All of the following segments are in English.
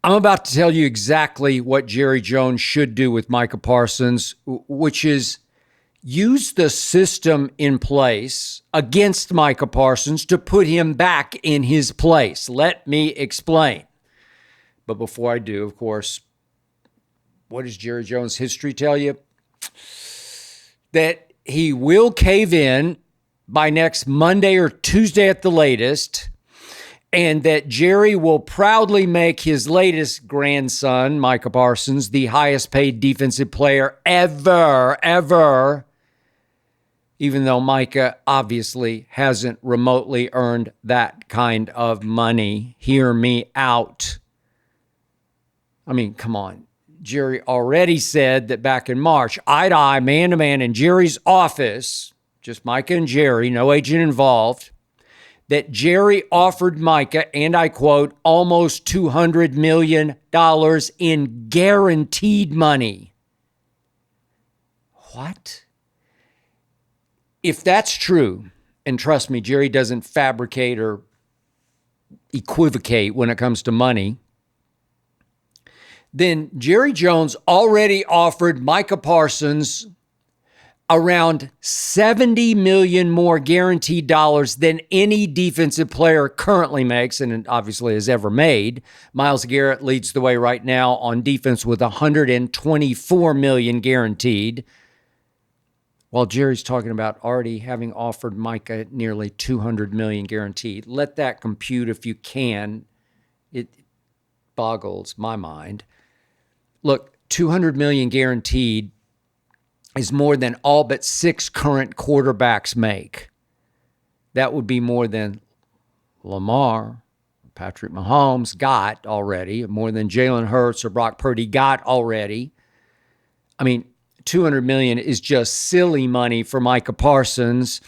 I'm about to tell you exactly what Jerry Jones should do with Micah Parsons, which is use the system in place against Micah Parsons to put him back in his place. Let me explain. But before I do, of course, what does Jerry Jones' history tell you? That he will cave in by next Monday or Tuesday at the latest, and that Jerry will proudly make his latest grandson, Micah Parsons, the highest paid defensive player ever, even though Micah obviously hasn't remotely earned that kind of money. Hear me out. I mean, come on. Jerry already said that back in March, eye to eye, man to man in Jerry's office, just Micah and Jerry, no agent involved, that Jerry offered Micah, and I quote, almost $200 million in guaranteed money. What? If that's true, and trust me, Jerry doesn't fabricate or equivocate when it comes to money, then Jerry Jones already offered Micah Parsons around $70 million more guaranteed dollars than any defensive player currently makes and obviously has ever made. Myles Garrett leads the way right now on defense with $124 million guaranteed, while Jerry's talking about already having offered Micah nearly $200 million guaranteed. Let that compute if you can. It boggles my mind. Look, $200 million guaranteed is more than all but 6 current quarterbacks make. That would be more than Lamar, Patrick Mahomes got already, more than Jalen Hurts or Brock Purdy got already. I mean, $200 million is just silly money for Micah Parsons,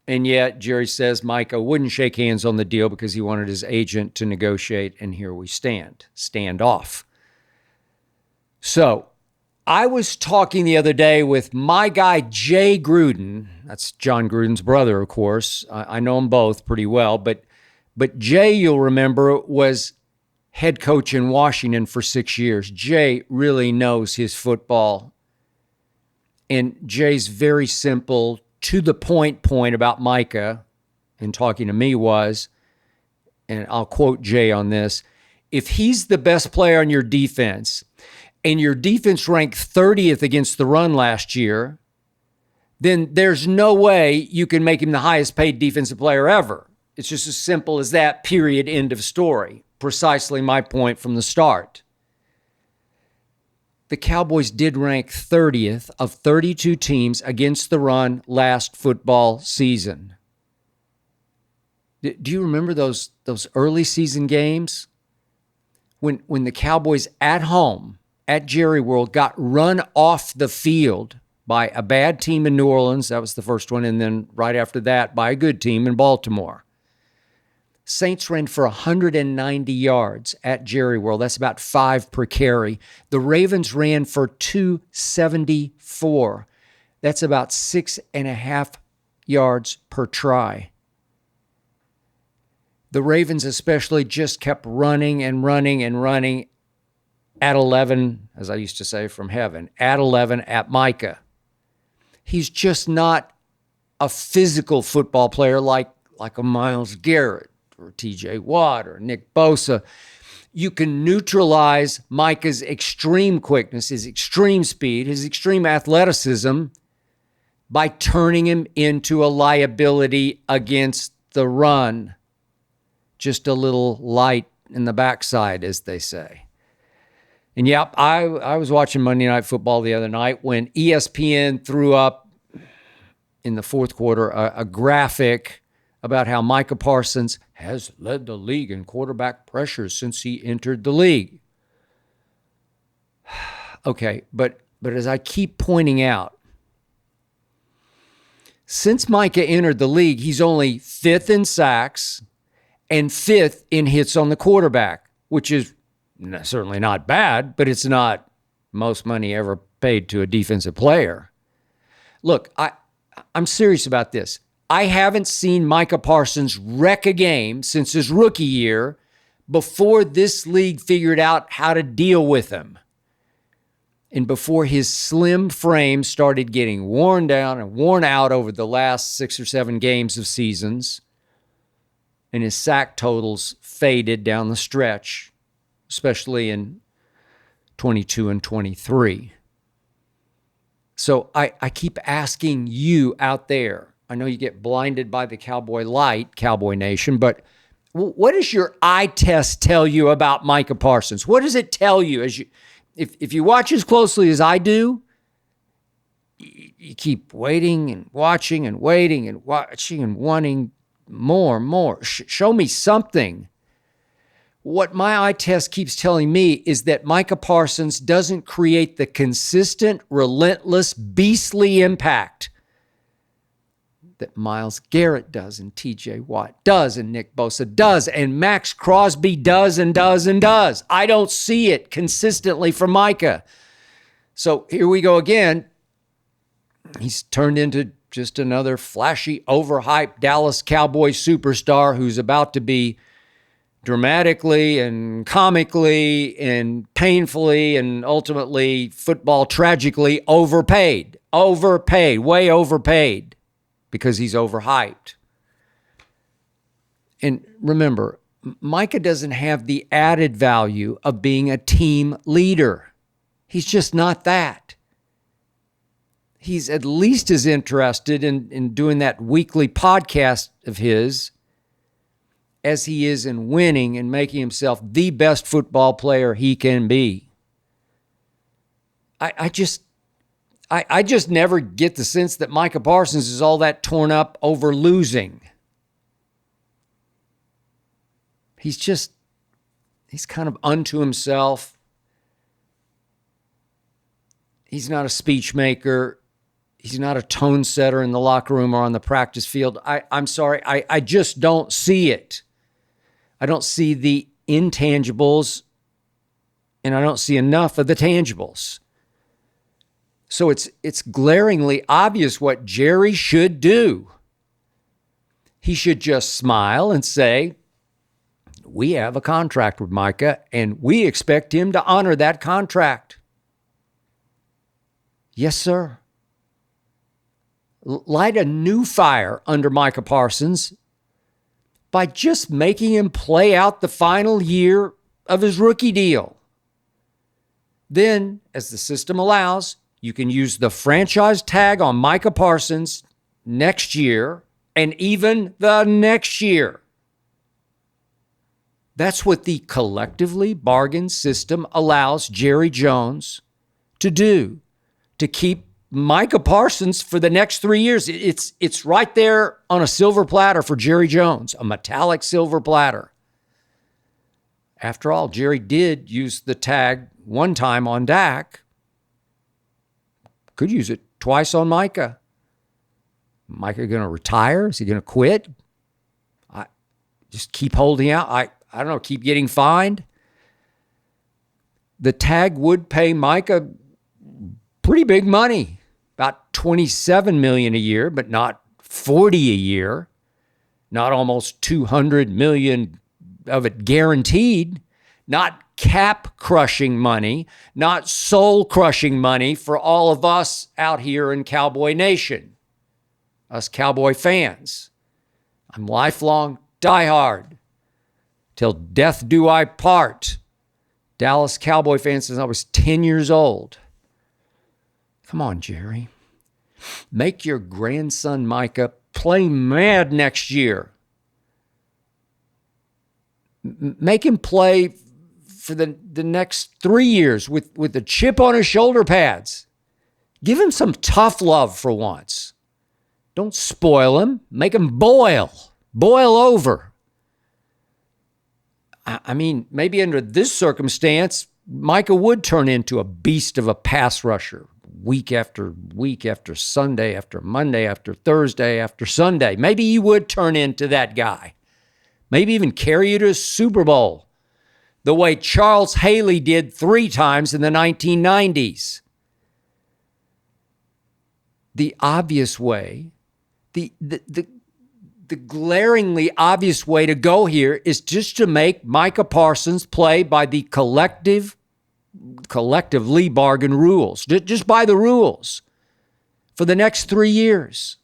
and yet Jerry says Micah wouldn't shake hands on the deal because he wanted his agent to negotiate, and here we stand. Stand off. So, I was talking the other day with my guy, Jay Gruden. That's John Gruden's brother, of course. I know them both pretty well. But Jay, you'll remember, was head coach in Washington for 6 years. Jay really knows his football. And Jay's very simple, to the point about Micah in talking to me was, and I'll quote Jay on this, if he's the best player on your defense, and your defense ranked 30th against the run last year, then there's no way you can make him the highest paid defensive player ever. It's just as simple as that, period, end of story. Precisely my point from the start. The Cowboys did rank 30th of 32 teams against the run last football season. Do you remember those early season games? When the Cowboys at home at Jerry World got run off the field by a bad team in New Orleans. That was the first one. And then right after that, by a good team in Baltimore. Saints ran for 190 yards at Jerry World. That's about 5 per carry. The Ravens ran for 274. That's about 6.5 yards per try. The Ravens especially just kept running and running and running at 11, as I used to say from heaven, at 11 at Micah. He's just not a physical football player like a Myles Garrett or TJ Watt or Nick Bosa. You can neutralize Micah's extreme quickness, his extreme speed, his extreme athleticism by turning him into a liability against the run. Just a little light in the backside, as they say. And yep, I was watching Monday Night Football the other night when ESPN threw up in the fourth quarter a graphic about how Micah Parsons has led the league in quarterback pressures since he entered the league. Okay, but as I keep pointing out, since Micah entered the league, he's only 5th in sacks and 5th in hits on the quarterback, which is certainly not bad, but it's not most money ever paid to a defensive player. Look, I'm serious about this. I haven't seen Micah Parsons wreck a game since his rookie year before this league figured out how to deal with him. And before his slim frame started getting worn down and worn out over the last 6 or 7 games of seasons, and his sack totals faded down the stretch, especially in 22 and 23. So I keep asking you out there, I know you get blinded by the Cowboy light, Cowboy Nation, but what does your eye test tell you about Micah Parsons? What does it tell you as you, if you watch as closely as I do, you keep waiting and watching and waiting and watching and wanting more and more. Show me something. What my eye test keeps telling me is that Micah Parsons doesn't create the consistent, relentless, beastly impact that Myles Garrett does and TJ Watt does and Nick Bosa does and Max Crosby does and does and does. I don't see it consistently from Micah. So here we go again. He's turned into just another flashy, overhyped Dallas Cowboy superstar who's about to be dramatically and comically and painfully and ultimately football tragically overpaid, way overpaid because he's overhyped. And remember, Micah doesn't have the added value of being a team leader. He's just not that. He's at least as interested in doing that weekly podcast of his as he is in winning and making himself the best football player he can be. I just never get the sense that Micah Parsons is all that torn up over losing. He's kind of unto himself. He's not a speech maker. He's not a tone setter in the locker room or on the practice field. I'm sorry. I just don't see it. I don't see the intangibles, and I don't see enough of the tangibles. So it's glaringly obvious what Jerry should do. He should just smile and say, we have a contract with Micah, and we expect him to honor that contract. Yes, sir. Light a new fire under Micah Parsons by just making him play out the final year of his rookie deal. Then, as the system allows, you can use the franchise tag on Micah Parsons next year and even the next year. That's what the collectively bargained system allows Jerry Jones to do, to keep Micah Parsons for the next 3 years. It's right there on a silver platter for Jerry Jones, a metallic silver platter. After all, Jerry did use the tag one time on Dak. Could use it twice on Micah. Micah going to retire? Is he going to quit? Just keep holding out? I don't know, keep getting fined? The tag would pay Micah pretty big money. About $27 million a year, but not $40 a year. Not almost $200 million of it guaranteed. Not cap-crushing money. Not soul-crushing money for all of us out here in Cowboy Nation. Us Cowboy fans. I'm lifelong diehard. Till death do I part. Dallas Cowboy fan since I was 10 years old. Come on, Jerry. Make your grandson Micah play mad next year. Make him play for the next 3 years with a chip on his shoulder pads. Give him some tough love for once. Don't spoil him. Make him boil over. I mean, maybe under this circumstance, Micah would turn into a beast of a pass rusher. Week after week, after Sunday, after Monday, after Thursday, after Sunday. Maybe he would turn into that guy. Maybe even carry you to a Super Bowl the way Charles Haley did 3 times in the 1990s. The obvious way, the the glaringly obvious way to go here is just to make Micah Parsons play by the collectively bargained rules. Just by the rules for the next 3 years.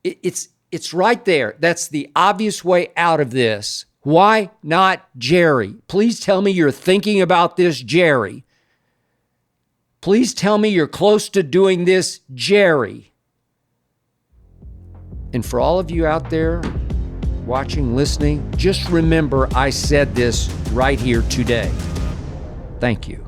It's right there. That's the obvious way out of this. Why not Jerry? Please tell me you're thinking about this, Jerry. Please tell me you're close to doing this, Jerry. And for all of you out there watching, listening, just remember I said this right here today. Thank you.